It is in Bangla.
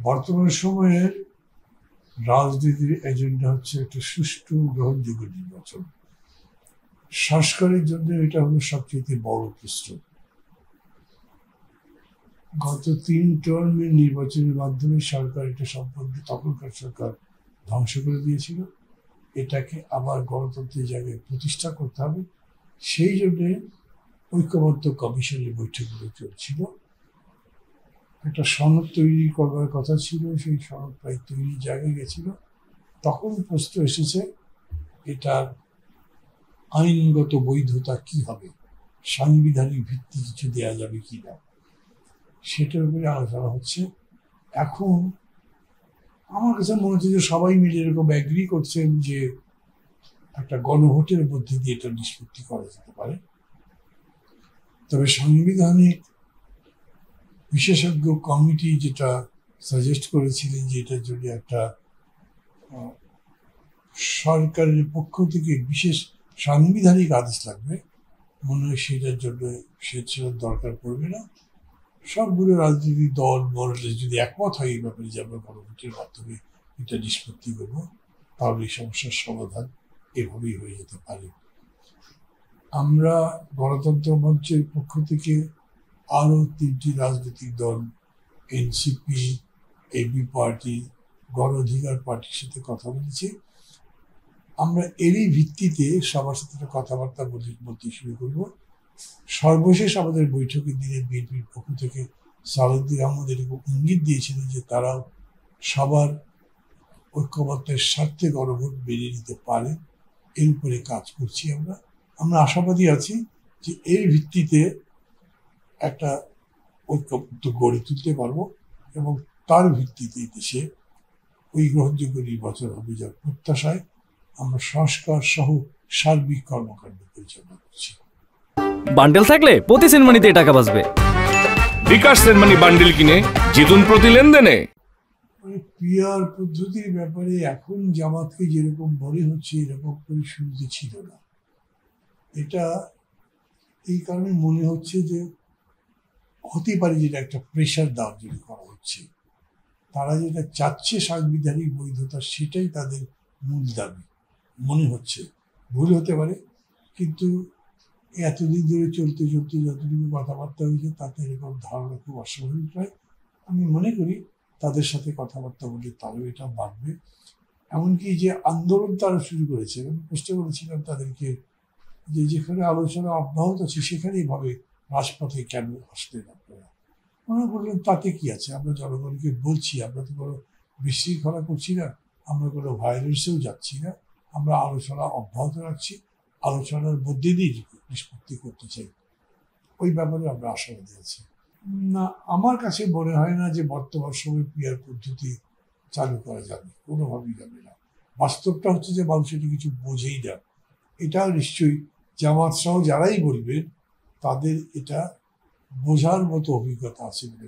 বর্তমান সময়ের রাজনীতির এজেন্ডা হচ্ছে একটা সুষ্ঠু গ্রহণযোগ্য নির্বাচন। সংস্কারের জন্য এটা হলো সবচেয়ে বড় প্রশ্ন। গত 3 টার্মের নির্বাচনের মাধ্যমে সরকার এটা সম্পূর্ণ তখনকার সরকার ধ্বংস করে দিয়েছিল। এটাকে আবার গণতন্ত্রের জায়গায় প্রতিষ্ঠা করতে হবে। সেই জন্যে ঐক্যবদ্ধ কমিশনের বৈঠকগুলো চলছিল। একটা সনদ তৈরি করবার কথা ছিল, সেই সনদ প্রায় তৈরির জায়গায় গেছিল। তখন প্রশ্ন এসেছে এটার আইনগত বৈধতা কি হবে, সাংবিধানিক ভিত্তি কিছু দেওয়া যাবে কি না, সেটার উপরে আলোচনা হচ্ছে। এখন আমার কাছে মনে হচ্ছে যে সবাই মিলে এরকম অ্যাগ্রি করছেন যে একটা গণভোটের মধ্যে দিয়ে এটা নিষ্পত্তি করা যেতে পারে। তবে সাংবিধানিক বিশেষজ্ঞ কমিটি যেটা সাজেস্ট করেছিলেন যে এটার জন্য একটা সরকারের পক্ষ থেকে বিশেষ সাংবিধানিক আদেশ লাগবে, মনে হয় সেটার জন্য স্বেচ্ছার দরকার পড়বে না। সবগুলো রাজনৈতিক দল বললে যদি একমত হয় এই ব্যাপারে যে আমরা গণভোটের মাধ্যমে এটা নিষ্পত্তি করবো, তাহলে এই সমস্যার সমাধান এভাবেই হয়ে যেতে পারে। আমরা গণতন্ত্র মঞ্চের পক্ষ থেকে আরও 3টি রাজনৈতিক দল, এনসিপি, এবি পার্টি, গণ অধিকার পার্টির সাথে কথা বলেছি। আমরা এরই ভিত্তিতে সবার সাথে কথাবার্তা বলতে শুরু করব। সর্বশেষ আমাদের বৈঠকের দিনে বিএনপির পক্ষ থেকে সালাউদ্দিন আহমদ এরকম ইঙ্গিত দিয়েছিলেন যে তারাও সবার ঐক্যবদ্ধের স্বার্থে গণভোট বেরিয়ে নিতে পারে। এর উপরে কাজ করছি আমরা আশাবাদী আছি যে এর ভিত্তিতে একটা ঐক্যবদ্ধ গড়ে তুলতে পারবো এবং তার ভিত্তিতে দেশে ওই গ্রহণযোগ্য নির্বাচন হবে, যার প্রত্যাশায় আমরা সংস্কার সহ সার্বিক কর্মকাণ্ড পরিচালনা করছি। বান্ডেল থাকলে প্রতি সেনমানিতে টাকা বাঁচবে। বিকাশ সেনমানি বান্ডেল কিনে জিতুন প্রতি লেনদেনে। পিআর পদ্ধতির ব্যাপারে এখন জামাতকে যেরকম মনে হচ্ছে এরকম করে শুরুতে ছিল না। এটা এই কারণে মনে হচ্ছে যে হতে পারে যেটা একটা প্রেশার দেওয়ার জন্য করা হচ্ছে। তারা যেটা চাচ্ছে সাংবিধানিক বৈধতা, সেটাই তাদের মূল দাবি মনে হচ্ছে। ভুল হতে পারে, কিন্তু এতদিন ধরে চলতে চলতে যতটুকু কথাবার্তা হয়েছে তাতে এরকম ধারণা খুব অস্বাভাবিক হয়। আমি মনে করি তাদের সাথে কথাবার্তা বলে তারও এটা বাড়বে। এমনকি যে আন্দোলন তারা শুরু করেছে, আমি প্রশ্ন করেছিলাম তাদেরকে যে যেখানে আলোচনা অব্যাহত আছে সেখানেই ভাবে রাজপথে কেন আসলেন আপনারা? ওনারা বললেন তাতে কি আছে, আমরা জনগণকে বলছি, আমরা তো কোনো বিশৃঙ্খলা করছি না, আমরা কোনো ভায়োলেন্সেও যাচ্ছি না, আমরা আলোচনা অব্যাহত রাখছি, আলোচনার মধ্যে দিয়ে নিষ্পত্তি করতে চাই। ওই ব্যাপারে আমরা আশাবাদী আছি। না, আমার কাছে মনে হয় না যে বর্তমান সময়ে পিআর পদ্ধতি চালু করা যাবে, কোনোভাবেই যাবে না। বাস্তবটা হচ্ছে যে মানুষ এটা কিছু বোঝেই না। এটাও নিশ্চয়ই জামাত সহ যারাই বলবেন তাদের এটা বোঝার মতো অভিজ্ঞতা আছে বলে